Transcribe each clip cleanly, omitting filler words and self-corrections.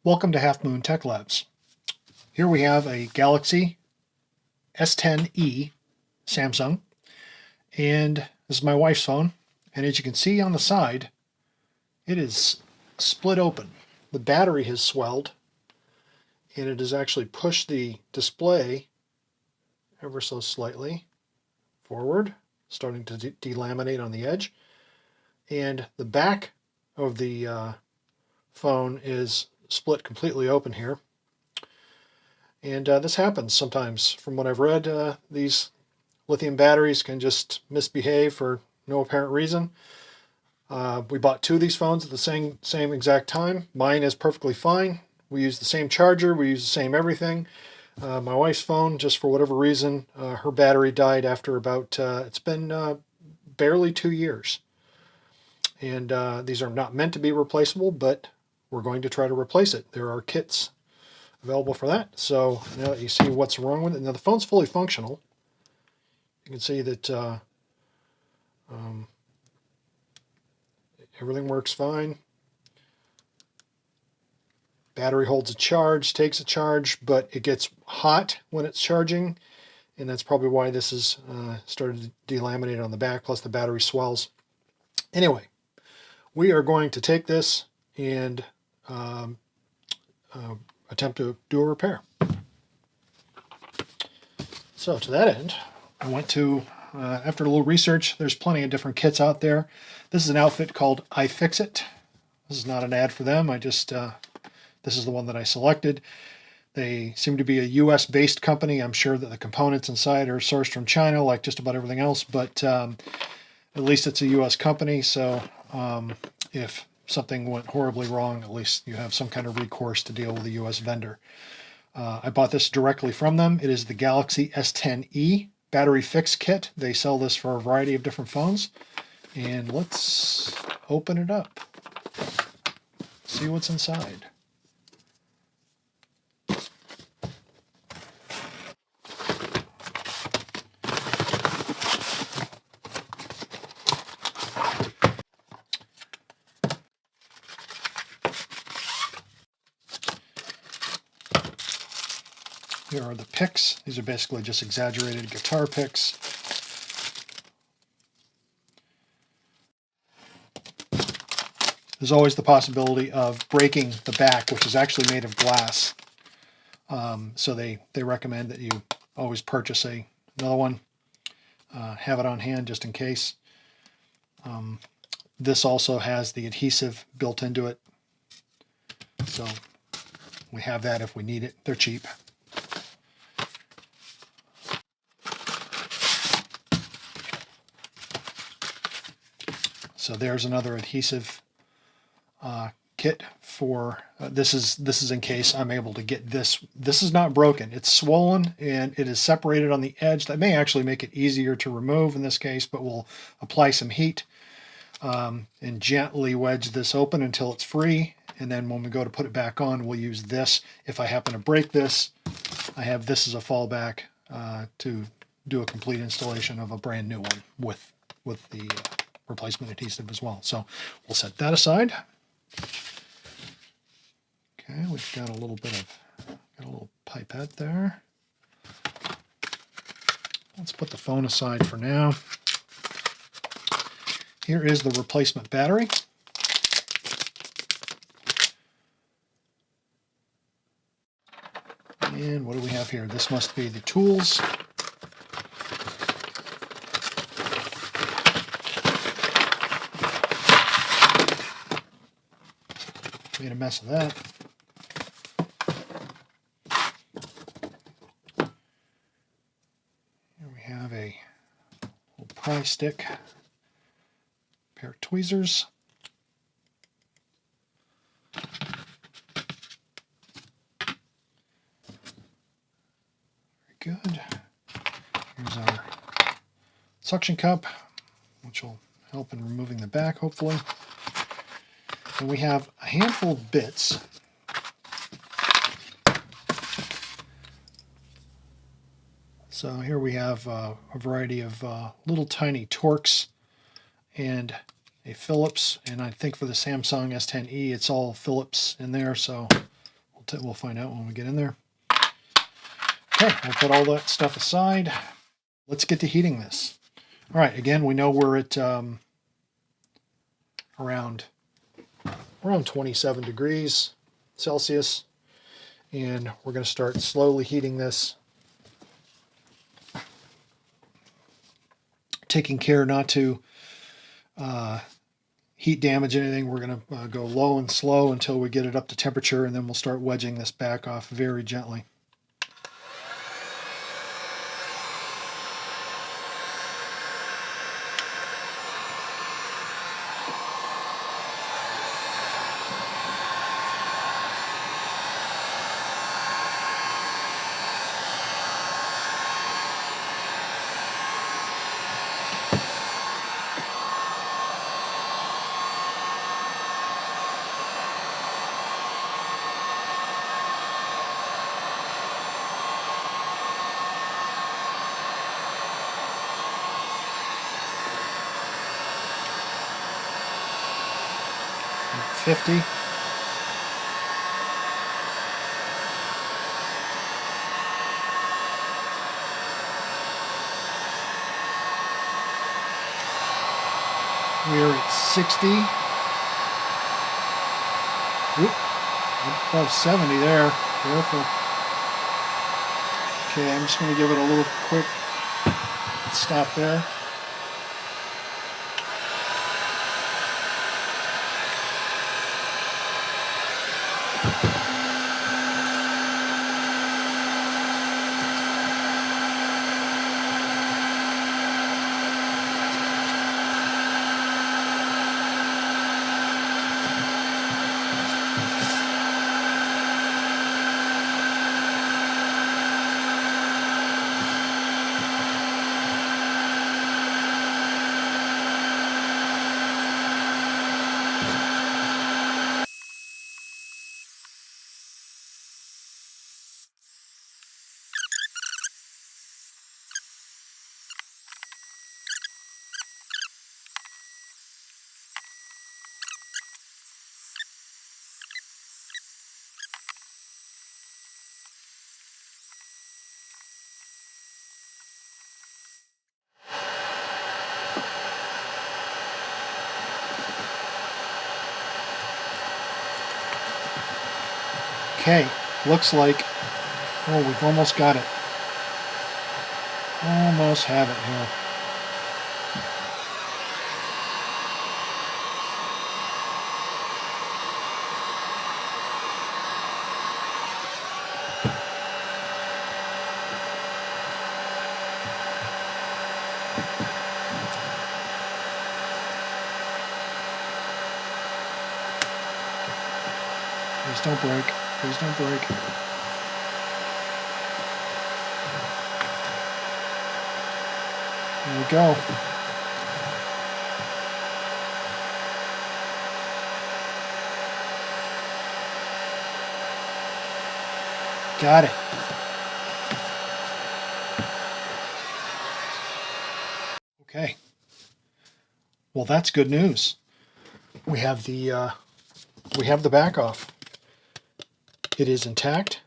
Welcome to Half Moon Tech Labs. Here we have a Galaxy S10e Samsung, and this is my wife's phone. And as you can see on the side, it is split open. The battery has swelled, and it has actually pushed the display ever so slightly forward, starting to delaminate on the edge. And the back of the phone is split completely open here. And this happens sometimes. From what I've read, these lithium batteries can just misbehave for no apparent reason. We bought two of these phones at the same exact time. Mine is perfectly fine. We use the same charger. We use the same everything. My wife's phone, just for whatever reason, her battery died after about, it's been barely 2 years. And these are not meant to be replaceable, but we're going to try to replace it. There are kits available for that. So now that you see what's wrong with it, now the phone's fully functional. You can see that everything works fine. Battery holds a charge, takes a charge, but it gets hot when it's charging, and that's probably why this is started to delaminate on the back, plus the battery swells. Anyway, we are going to take this and attempt to do a repair. So to that end, I went to, after a little research, there's plenty of different kits out there. This is an outfit called IFIXIT. This is not an ad for them. This is the one that I selected. They seem to be a US-based company. I'm sure that the components inside are sourced from China, like just about everything else, but at least it's a US company, so if something went horribly wrong, at least you have some kind of recourse to deal with a US vendor. I bought this directly from them. It is the Galaxy S10e battery fix kit. They sell this for a variety of different phones. And let's open it up. See what's inside. Here are the picks. These are basically just exaggerated guitar picks. There's always the possibility of breaking the back, which is actually made of glass. So they recommend that you always purchase another one, have it on hand just in case. This also has the adhesive built into it, so we have that if we need it. They're cheap. So there's another adhesive kit for this is in case I'm able to get this. This is not broken. It's swollen and it is separated on the edge. That may actually make it easier to remove in this case, but we'll apply some heat and gently wedge this open until it's free. And then when we go to put it back on, we'll use this. If I happen to break this, I have this as a fallback to do a complete installation of a brand new one with the replacement adhesive as well. So we'll set that aside. Okay, we've got a little pipette there. Let's put the phone aside for now. Here is the replacement battery. And what do we have here? This must be the tools. Made a mess of that. Here we have a little pry stick, pair of tweezers. Very good. Here's our suction cup, which will help in removing the back, hopefully. And we have a handful of bits. So here we have a variety of little tiny Torx and a Phillips, and I think for the Samsung S10e it's all Phillips in there, so we'll find out when we get in there. Okay, we'll put all that stuff aside. Let's get to heating this. All right, again, we know we're at around 27 degrees Celsius, and we're going to start slowly heating this, taking care not to heat damage anything. We're going to go low and slow until we get it up to temperature, and then we'll start wedging this back off very gently. We're at 60. Oop, above 70 there. Careful. Okay, I'm just going to give it a little quick stop there. Okay, looks like, oh, we've almost got it. Almost have it here. Please don't break. Please don't break. There we go. Got it. Okay. Well, that's good news. We have the back off. It is intact.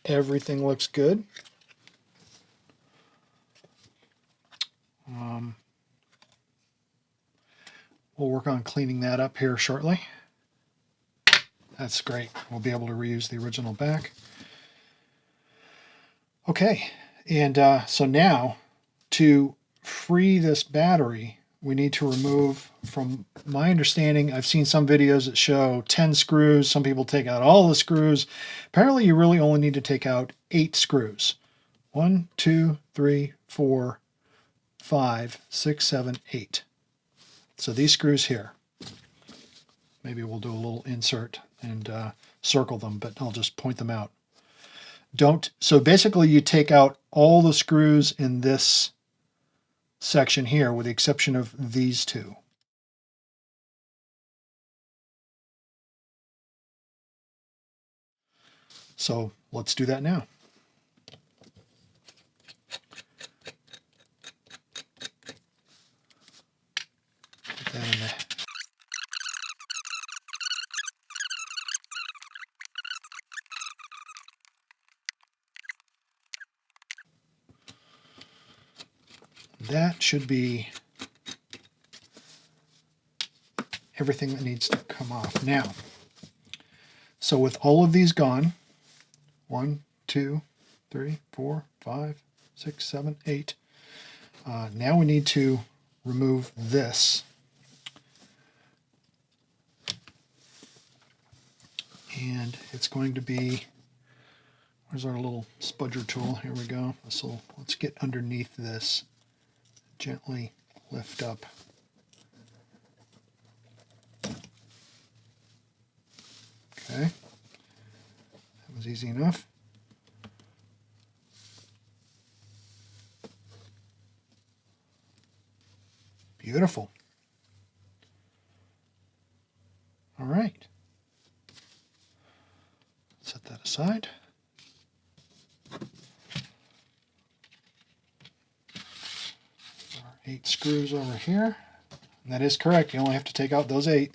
Everything looks good. We'll work on cleaning that up here shortly. That's great. We'll be able to reuse the original back. Okay, and so now to free this battery, we need to remove, from my understanding, I've seen some videos that show 10 screws. Some people take out all the screws. Apparently you really only need to take out 8 screws. 1, 2, 3, 4, 5, 6, 7, 8. So these screws here. Maybe we'll do a little insert and circle them, but I'll just point them out. So basically you take out all the screws in this section here with the exception of these two. So let's do that now. Put that in there. That should be everything that needs to come off. Now, so with all of these gone, 1, 2, 3, 4, 5, 6, 7, 8. Now we need to remove this. And it's going to be, where's our little spudger tool? Here we go. Let's get underneath this. Gently lift up. Okay. That was easy enough. Beautiful. All right. Set that aside. Our 8 screws over here. And that is correct. You only have to take out those 8.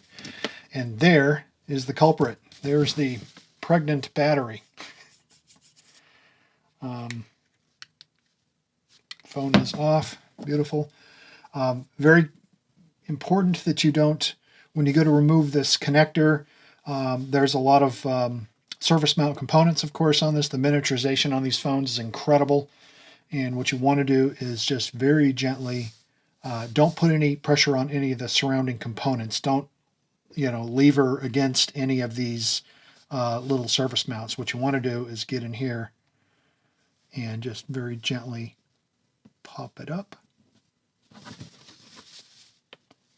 And there is the culprit. There's the pregnant battery. Phone is off. Beautiful. Very important that you don't, when you go to remove this connector, there's a lot of surface mount components, of course, on this. The miniaturization on these phones is incredible. And what you want to do is just very gently, don't put any pressure on any of the surrounding components. Don't, lever against any of these little surface mounts. What you want to do is get in here and just very gently pop it up.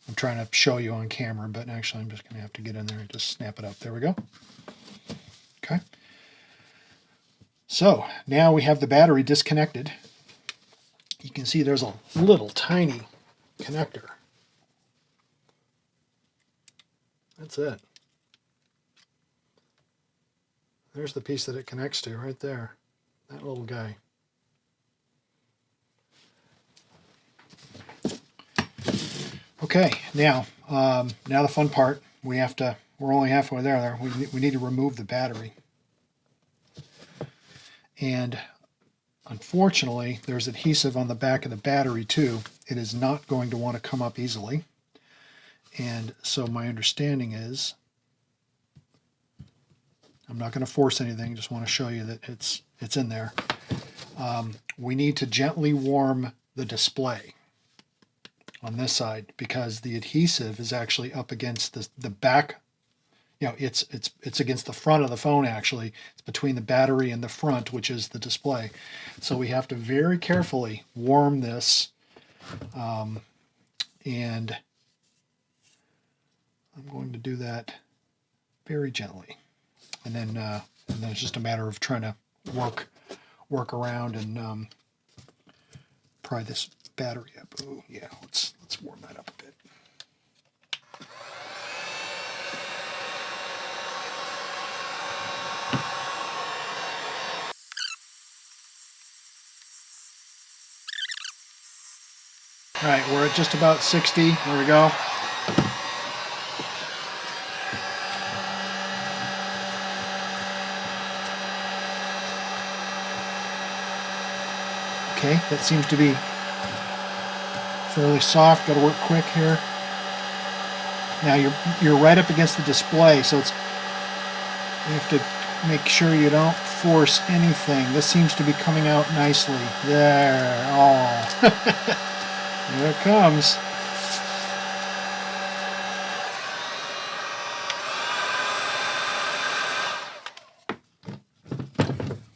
I'm trying to show you on camera, but actually I'm just going to have to get in there and just snap it up. There we go. Okay. So now we have the battery disconnected. You can see there's a little tiny connector. That's it. There's the piece that it connects to right there. That little guy. Okay, now the fun part. We're only halfway there. We need to remove the battery. And unfortunately, there's adhesive on the back of the battery too. It is not going to want to come up easily. And so my understanding is, I'm not going to force anything, just want to show you that it's in there. We need to gently warm the display on this side because the adhesive is actually up against the back. It's against the front of the phone actually. It's between the battery and the front, which is the display. So we have to very carefully warm this, and I'm going to do that very gently. And then it's just a matter of trying to work around and pry this battery up. Oh yeah, let's warm that up a bit. All right, we're at just about 60. There we go. Okay, that seems to be fairly soft. Got to work quick here. Now you're right up against the display, so you have to make sure you don't force anything. This seems to be coming out nicely. There. Oh. There it comes.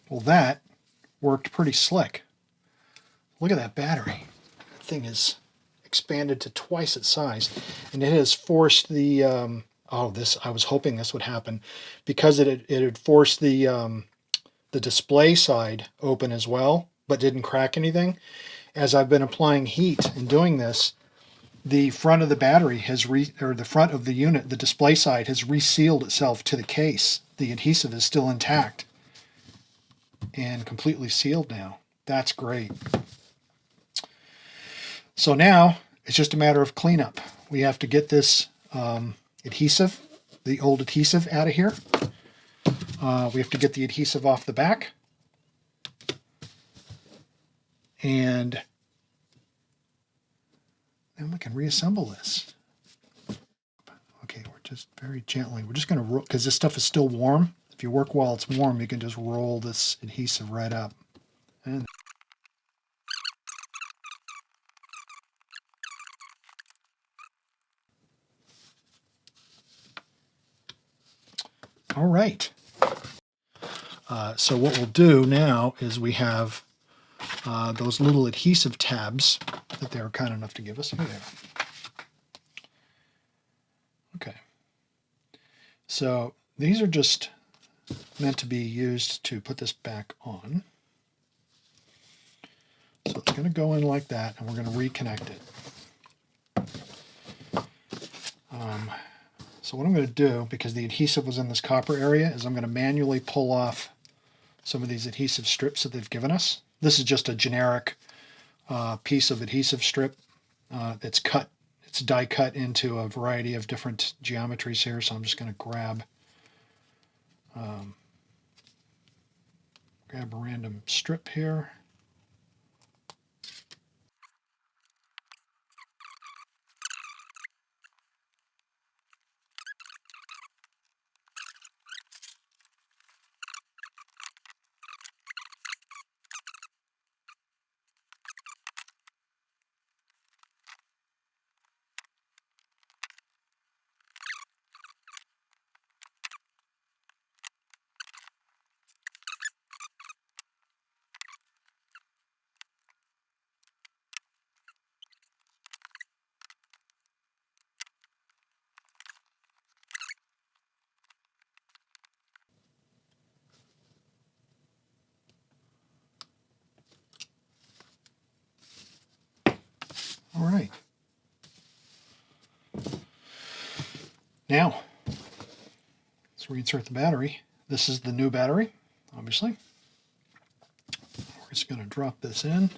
Well, that worked pretty slick. Look at that battery. That thing is expanded to twice its size, and it has forced the I was hoping this would happen because it had forced the display side open as well, but didn't crack anything. As I've been applying heat and doing this, the front of the battery the front of the unit, the display side, has resealed itself to the case. The adhesive is still intact and completely sealed now. That's great. So now it's just a matter of cleanup. We have to get this adhesive, the old adhesive, out of here. We have to get the adhesive off the back. And And we can reassemble this. Okay, we're just very gently. We're just going to roll, because this stuff is still warm. If you work while it's warm, you can just roll this adhesive right up. And all right. So what we'll do now is we have those little adhesive tabs that they were kind enough to give us. Here they are. Okay. So these are just meant to be used to put this back on. So it's going to go in like that, and we're going to reconnect it. So what I'm going to do, because the adhesive was in this copper area, is I'm going to manually pull off some of these adhesive strips that they've given us. This is just a generic piece of adhesive strip that's cut. It's die cut into a variety of different geometries here, so I'm just going to grab a random strip here. All right. Now, let's reinsert the battery. This is the new battery, obviously. We're just going to drop this in.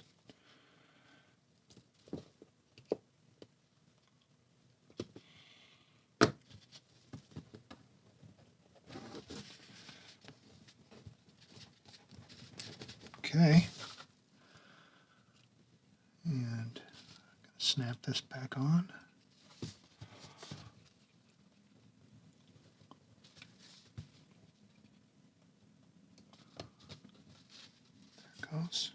Okay. And I'm going to snap this back on. There it goes.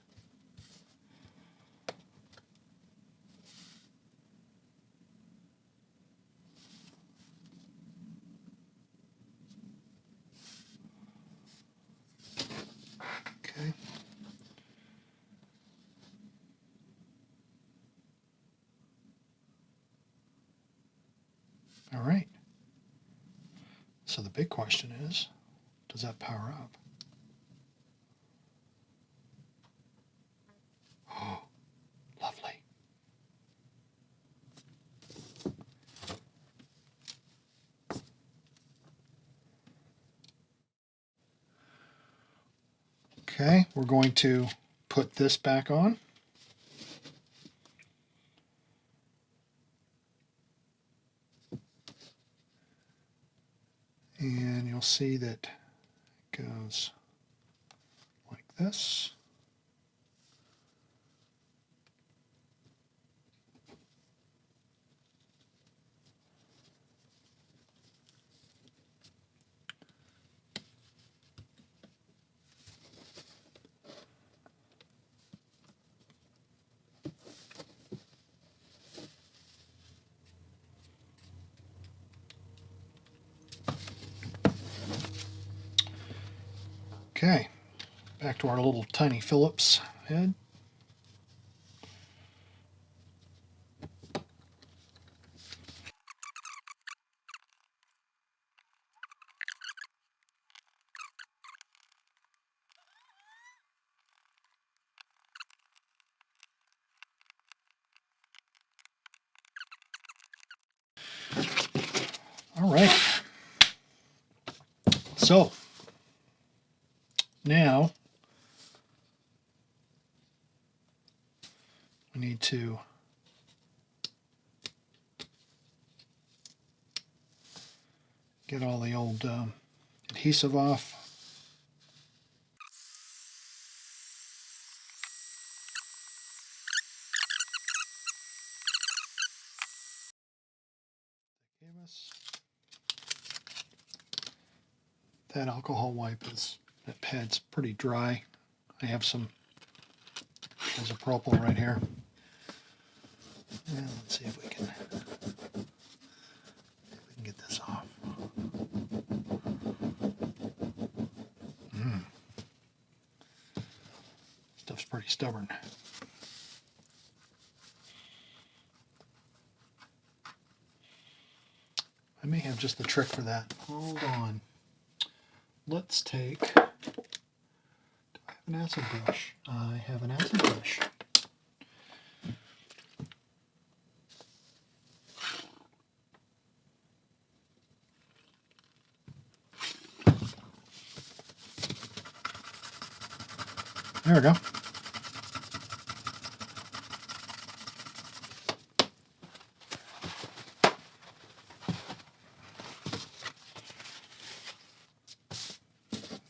Okay. All right. So the big question is, does that power up? Oh, lovely. Okay, we're going to put this back on. And you'll see that it goes like this. Okay, back to our little tiny Phillips head. All right. So now we need to get all the old adhesive off. That alcohol wipe that pad's pretty dry. I have some isopropyl right here. And let's see if we can get this off. Stuff's pretty stubborn. I may have just the trick for that. Hold on. Let's take... Do I have an acid brush? I have an acid brush. There we go.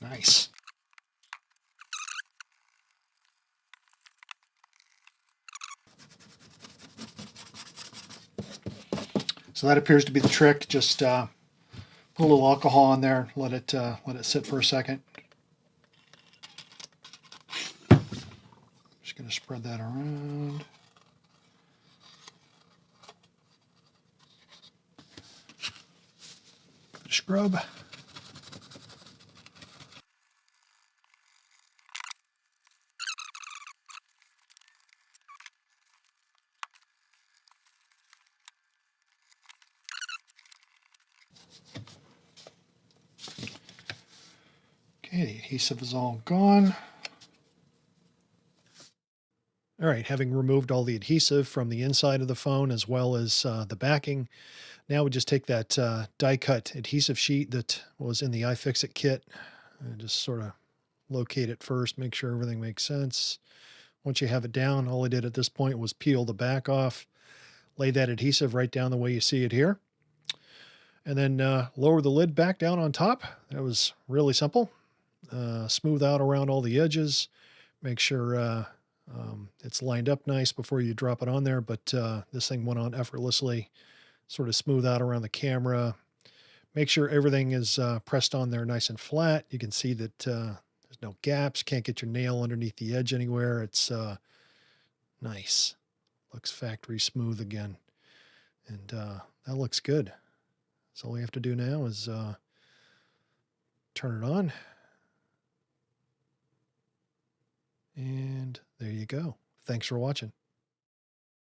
Nice. So that appears to be the trick. Just put a little alcohol in there, let it sit for a second. Just going to spread that around. Scrub. Okay, the adhesive is all gone. All right, having removed all the adhesive from the inside of the phone as well as the backing, now we just take that die-cut adhesive sheet that was in the iFixIT kit and just sort of locate it first, make sure everything makes sense. Once you have it down, all I did at this point was peel the back off, lay that adhesive right down the way you see it here, and then lower the lid back down on top. That was really simple. Smooth out around all the edges, make sure it's lined up nice before you drop it on there, but this thing went on effortlessly. Sort of smooth out around the camera. Make sure everything is pressed on there nice and flat. You can see that there's no gaps. Can't get your nail underneath the edge anywhere. It's nice. Looks factory smooth again. And that looks good. So all we have to do now is turn it on. And there you go. Thanks for watching.